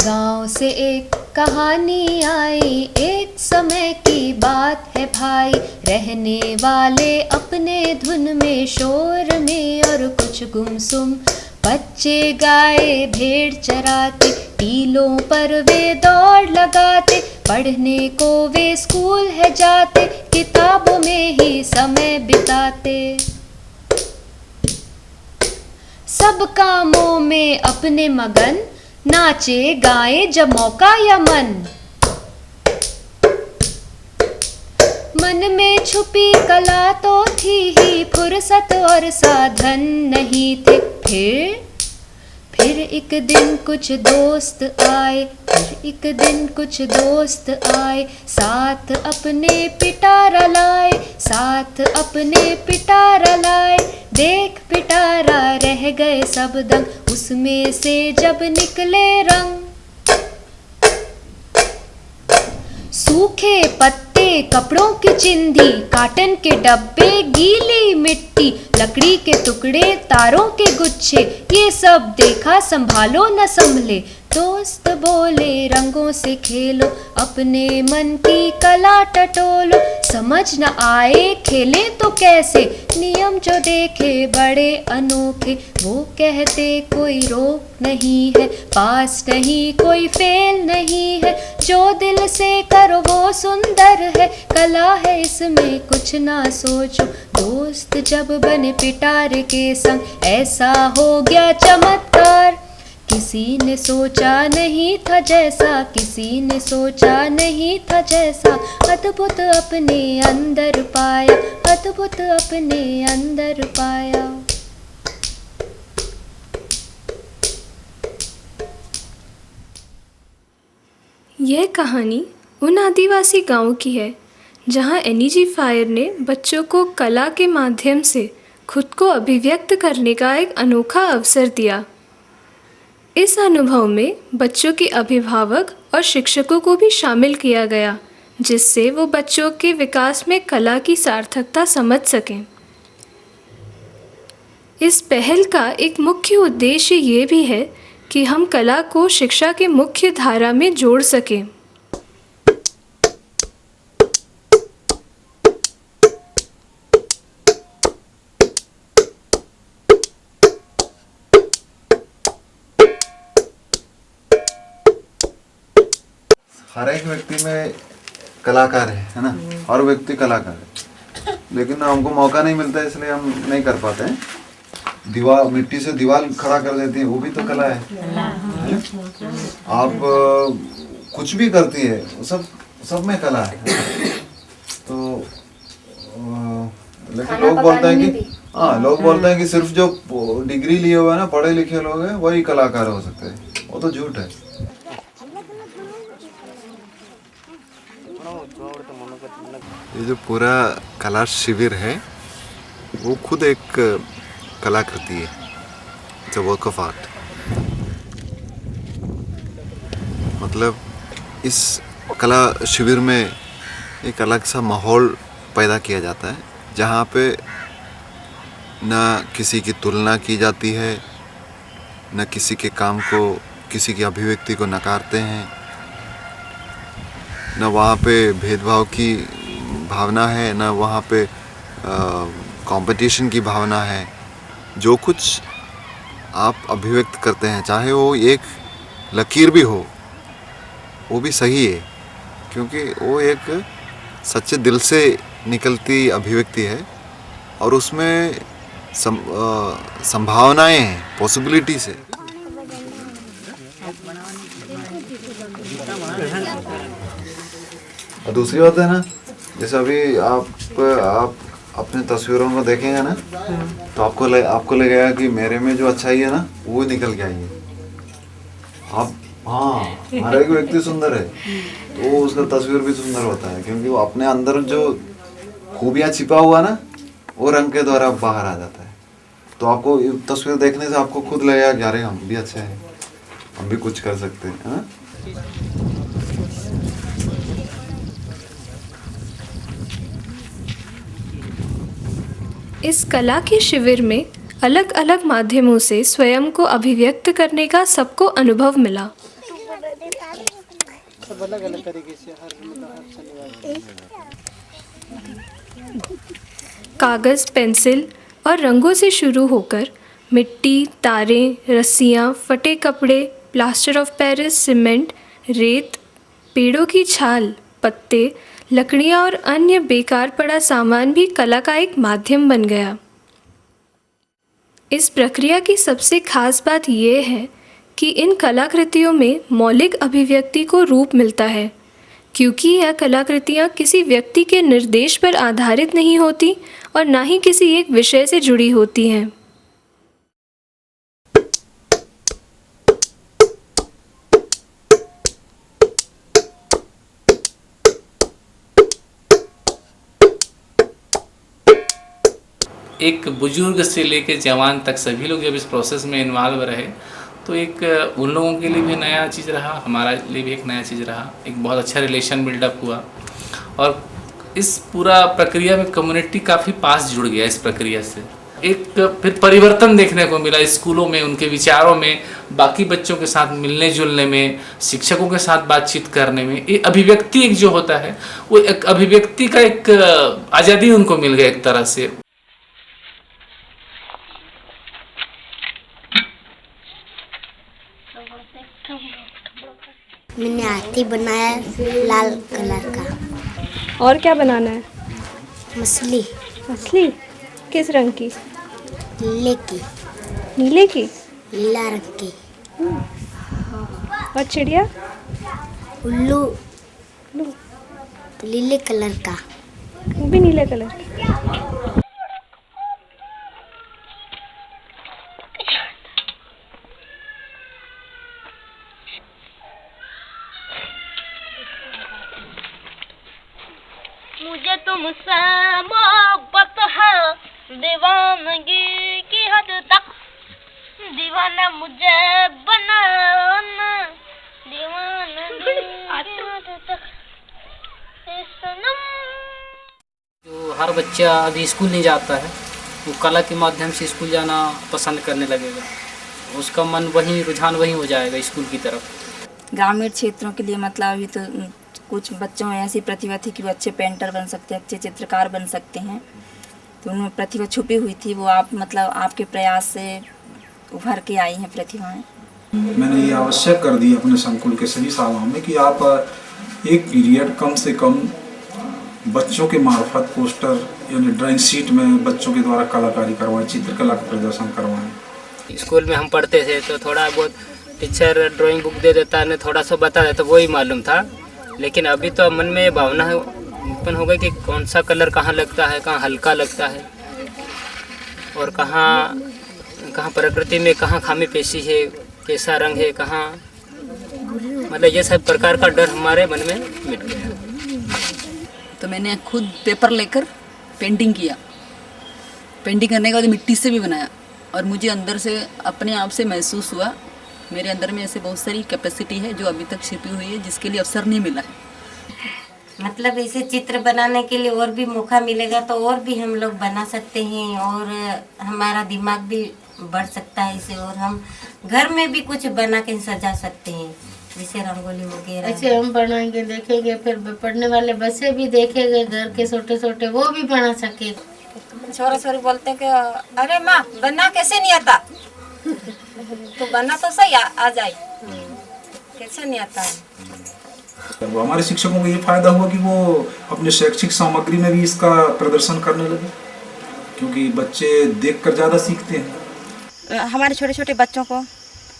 गांव से एक कहानी आई, एक समय की बात है भाई। रहने वाले अपने धुन में, शोर में और कुछ गुमसुम। बच्चे गाय भेड़ चराते, टीलों पर वे दौड़ लगाते। पढ़ने को वे स्कूल है जाते, किताबों में ही समय बिताते। सब कामों में अपने मगन, नाचे गाए जब मौका या मन। मन में छुपी कला तो थी ही, फुर्सत और साधन नहीं थे। फिर एक दिन कुछ दोस्त आए, साथ अपने पिटारा लाए। देख पिटारा रह गए सब दंग, उसमें से जब निकले रंग। सूखे पत्ते, कपड़ों की चिंधी, काटन के डब्बे, गीली मिट्टी, लकड़ी के टुकड़े, तारों के गुच्छे। ये सब देखा संभालो न संभले। दोस्त बोले रंगों से खेलो, अपने मन की कला टटोलो। समझ न आए खेले तो कैसे, नियम जो देखे बड़े अनोखे। वो कहते कोई रोक नहीं है, पास नहीं कोई फेल नहीं है। जो दिल से करो वो सुंदर है, कला है इसमें कुछ ना सोचो। दोस्त जब बने पिटारे के संग, ऐसा हो गया चमत्कार। किसी ने सोचा नहीं था जैसा, अद्भुत अपने अंदर पाया। यह कहानी उन आदिवासी गांव की है जहां एनईजी फायर ने बच्चों को कला के माध्यम से खुद को अभिव्यक्त करने का एक अनोखा अवसर दिया। इस अनुभव में बच्चों के अभिभावक और शिक्षकों को भी शामिल किया गया, जिससे वो बच्चों के विकास में कला की सार्थकता समझ सकें। इस पहल का एक मुख्य उद्देश्य ये भी है कि हम कला को शिक्षा के मुख्य धारा में जोड़ सकें। हर एक व्यक्ति में कलाकार है ना, हर व्यक्ति कलाकार है, लेकिन हमको मौका नहीं मिलता, इसलिए हम नहीं कर पाते हैं। दीवार, मिट्टी से दीवार खड़ा कर देती है, वो भी तो कला है। आप कुछ भी करती है, सब में कला है। तो लेकिन लोग बोलते हैं कि सिर्फ जो डिग्री लिए हुए है ना, पढ़े लिखे लोग हैं, वही कलाकार हो सकते हैं। वो तो झूठ है। ये जो पूरा कला शिविर है, वो खुद एक कलाकृति है, it's a work of art. मतलब इस कला शिविर में एक अलग सा माहौल पैदा किया जाता है, जहाँ पे न किसी की तुलना की जाती है, न किसी के काम को, किसी की अभिव्यक्ति को नकारते हैं, न वहाँ पे भेदभाव की भावना है, न वहाँ पे कंपटीशन की भावना है। जो कुछ आप अभिव्यक्त करते हैं, चाहे वो एक लकीर भी हो, वो भी सही है, क्योंकि वो एक सच्चे दिल से निकलती अभिव्यक्ति है और उसमें संभावनाएं हैं, पॉसिबिलिटीज है। और दूसरी बात है ना, जैसे अभी आप अपने तस्वीरों को देखेंगे ना, तो आपको लगेगा कि मेरे में जो अच्छाई है ना, वो निकल के आई है। आप हर एक व्यक्ति सुंदर है, तो उसका तस्वीर भी सुंदर होता है, क्योंकि वो अपने अंदर जो खूबियाँ छिपा हुआ ना, वो रंग के द्वारा बाहर आ जाता है। तो आपको तस्वीर देखने से आपको खुद लगेगा कि अरे हम भी अच्छे हैं, हम भी कुछ कर सकते हैं, है ना। इस कला के शिविर में अलग अलग माध्यमों से स्वयं को अभिव्यक्त करने का सबको अनुभव मिला। सब अलग अलग तरीके से हर शनिवार। कागज़, पेंसिल और रंगों से शुरू होकर मिट्टी, तारें, रस्सियाँ, फटे कपड़े, प्लास्टर ऑफ पेरिस, सीमेंट, रेत, पेड़ों की छाल, पत्ते, लकड़ियाँ और अन्य बेकार पड़ा सामान भी कला का एक माध्यम बन गया। इस प्रक्रिया की सबसे खास बात यह है कि इन कलाकृतियों में मौलिक अभिव्यक्ति को रूप मिलता है, क्योंकि यह कलाकृतियाँ किसी व्यक्ति के निर्देश पर आधारित नहीं होती और ना ही किसी एक विषय से जुड़ी होती हैं। एक बुजुर्ग से लेकर जवान तक सभी लोग जब इस प्रोसेस में इन्वॉल्व रहे तो एक उन लोगों के लिए भी नया चीज़ रहा, हमारा लिए भी एक नया चीज़ रहा। एक बहुत अच्छा रिलेशन बिल्डअप हुआ और इस पूरा प्रक्रिया में कम्युनिटी काफ़ी पास जुड़ गया। इस प्रक्रिया से एक फिर परिवर्तन देखने को मिला स्कूलों में, उनके विचारों में, बाकी बच्चों के साथ मिलने जुलने में, शिक्षकों के साथ बातचीत करने में। ये अभिव्यक्ति एक जो होता है वो एक अभिव्यक्ति का एक आज़ादी उनको मिल गया एक तरह से। मैंने हाथी बनाया लाल कलर का। और क्या बनाना है? मछली मछली किस रंग की? नीले की। नीले की? नीला रंग की। और चिड़िया? उल्लू नीले कलर का। वो भी नीले कलर की। मुझे तुमसे मोहब्बत है दीवानगी की हद तक, दीवाना मुझे बनाना, दीवानगी की हद तक ए सनम। जो हर बच्चा अभी स्कूल नहीं जाता है वो कला के माध्यम से स्कूल जाना पसंद करने लगेगा, उसका मन वहीं रुझान वहीं हो जाएगा स्कूल की तरफ। ग्रामीण क्षेत्रों के लिए मतलब अभी तो कुछ बच्चों में ऐसी प्रतिभा थी कि वो अच्छे पेंटर बन सकते हैं, अच्छे चित्रकार बन सकते हैं, तो उनमें प्रतिभा छुपी हुई थी, वो आप मतलब आपके प्रयास से उभर के आई हैं प्रतिभाएं। मैंने ये आवश्यक कर दी अपने संकुल के सभी शालाओं में कि आप एक पीरियड कम से कम बच्चों के मार्फत पोस्टर यानी ड्राइंग शीट में बच्चों के द्वारा कलाकारी करवाएं, चित्रकला का प्रदर्शन करवाएं। स्कूल में हम पढ़ते थे तो थोड़ा बहुत टीचर ड्राइंग बुक दे देता है, थोड़ा सा बता देता, वही मालूम था। लेकिन अभी तो मन में भावना उत्पन्न हो गई कि कौन सा कलर कहाँ लगता है, कहाँ हल्का लगता है और कहाँ प्रकृति में कहाँ खामी पेशी है, कैसा रंग है, कहाँ मतलब ये सब प्रकार का डर हमारे मन में मिट गया। तो मैंने खुद पेपर लेकर पेंटिंग किया, पेंटिंग करने के बाद मिट्टी से भी बनाया और मुझे अंदर से अपने आप से महसूस हुआ मेरे अंदर में ऐसे बहुत सारी कैपेसिटी है जो अभी तक छिपी हुई है, जिसके लिए अवसर नहीं मिला है। मतलब ऐसे चित्र बनाने के लिए और भी मौका मिलेगा तो और भी हम लोग बना सकते हैं और हमारा दिमाग भी बढ़ सकता है इसे, और हम घर में भी कुछ बना के सजा सकते हैं, जैसे रंगोली वगैरह। ऐसे हम बनाएंगे, देखेंगे, फिर पढ़ने वाले बच्चे भी देखेंगे, घर के छोटे छोटे वो भी बना सके। छोरा छोरी बोलते हैं कि अरे माँ बनना कैसे नहीं आता, तो बनना तो सही आ जाए, कैसे नहीं आता है। वो हमारे शिक्षकों को ये फायदा हुआ कि वो अपने शैक्षिक सामग्री में भी इसका प्रदर्शन करने लगे, क्योंकि बच्चे देखकर ज़्यादा सीखते हैं। हमारे छोटे छोटे बच्चों को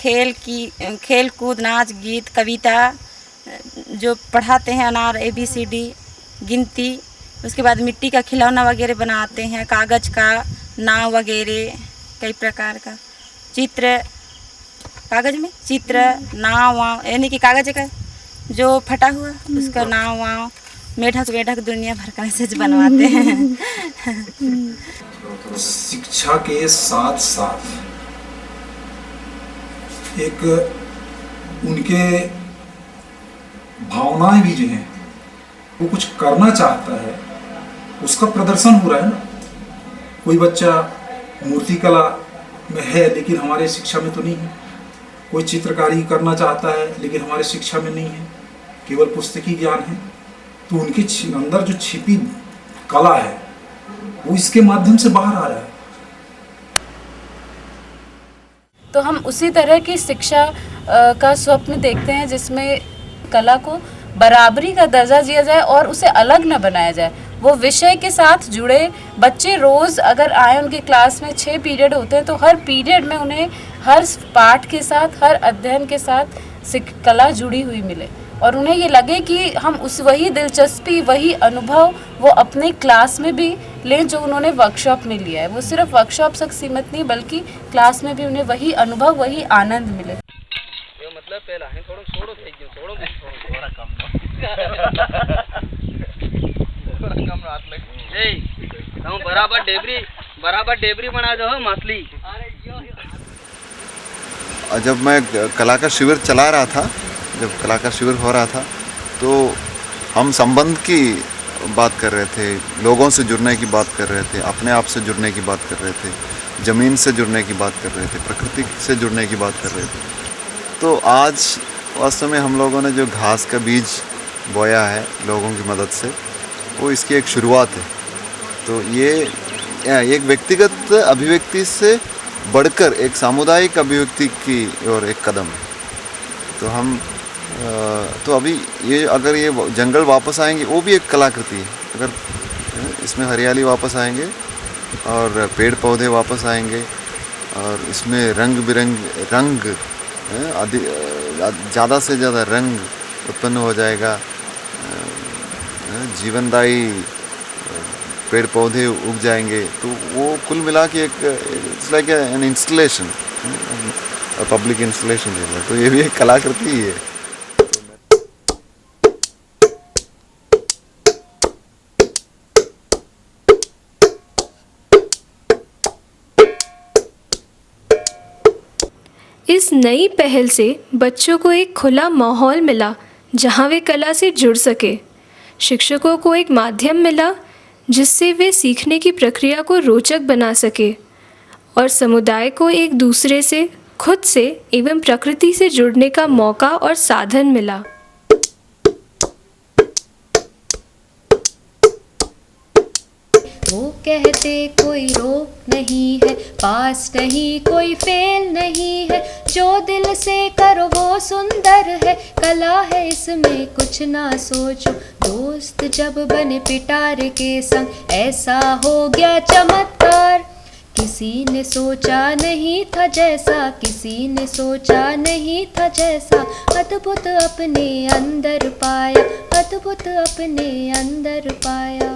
खेल कूद, नाच गीत, कविता जो पढ़ाते हैं, अनार ABCD गिनती, उसके बाद मिट्टी का खिलौना वगैरह बनाते हैं, कागज़ का नाव वगैरह, कई प्रकार का चित्र, कागज़ में चित्र, नाव वाव, यानी कि कागज़ का जो फटा हुआ उसका नाव वाव, मेढक वेढक दुनिया भर का मैसेज बनवाते हैं। शिक्षा के साथ साथ एक उनके भावनाएं भी जो हैं, वो कुछ करना चाहता है, उसका प्रदर्शन हो रहा है ना। कोई बच्चा मूर्ति कला में है लेकिन हमारे शिक्षा में तो नहीं है, कोई चित्रकारी करना चाहता है लेकिन हमारे शिक्षा में नहीं है, केवल पुस्तकीय ज्ञान है, तो उनके अंदर जो छिपी कला है वो इसके माध्यम से बाहर आ रहा है। तो हम उसी तरह की शिक्षा का स्वप्न देखते हैं जिसमें कला को बराबरी का दर्जा दिया जाए और उसे अलग न बनाया जाए। वो विषय के साथ जुड़े बच्चे रोज़ अगर आए, उनकी क्लास में 6 पीरियड होते हैं तो हर पीरियड में उन्हें हर पाठ के साथ, हर अध्ययन के साथ कला जुड़ी हुई मिले और उन्हें ये लगे कि हम उस वही दिलचस्पी, वही अनुभव वो अपने क्लास में भी लें जो उन्होंने वर्कशॉप में लिया है। वो सिर्फ वर्कशॉप तक सीमित नहीं बल्कि क्लास में भी उन्हें वही अनुभव, वही आनंद मिले। मतलब पहला है थोड़ा छोड़ो થઈ ગયો छोड़ो थोड़ा कम थोड़ा कम रात लग ए हम बराबर डेबरी बना दो मछली। जब मैं कला का शिविर चला रहा था, जब कला का शिविर हो रहा था, तो हम संबंध की बात कर रहे थे, लोगों से जुड़ने की बात कर रहे थे, अपने आप से जुड़ने की बात कर रहे थे, ज़मीन से जुड़ने की बात कर रहे थे, प्रकृति से जुड़ने की बात कर रहे थे। तो आज वास्तव में हम लोगों ने जो घास का बीज बोया है लोगों की मदद से, वो इसकी एक शुरुआत है। तो ये एक व्यक्तिगत अभिव्यक्ति से बढ़कर एक सामुदायिक अभिव्यक्ति की ओर एक कदम है। तो हम तो अभी ये अगर ये जंगल वापस आएंगे वो भी एक कलाकृति है। अगर इसमें हरियाली वापस आएंगे और पेड़ पौधे वापस आएंगे और इसमें रंग बिरंग रंग ज़्यादा से ज़्यादा रंग उत्पन्न हो जाएगा, जीवनदायी पेड़ पौधे उग जाएंगे, तो वो कुल मिला के एक it's like an installation, public installation है। तो ये भी एक कलाकृति ही है। इस नई पहल से बच्चों को एक खुला माहौल मिला जहां वे कला से जुड़ सके। शिक्षकों को एक माध्यम मिला जिससे वे सीखने की प्रक्रिया को रोचक बना सके और समुदाय को एक दूसरे से, खुद से एवं प्रकृति से जुड़ने का मौका और साधन मिला। वो कहते कोई रोक नहीं है, पास नहीं कोई फेल नहीं है, जो दिल से करो वो सुंदर है, कला है इसमें कुछ ना सोचो। दोस्त जब बने पिटारे के संग ऐसा हो गया चमत्कार, किसी ने सोचा नहीं था जैसा, किसी ने सोचा नहीं था जैसा, अद्भुत अपने अंदर पाया, अद्भुत अपने अंदर पाया।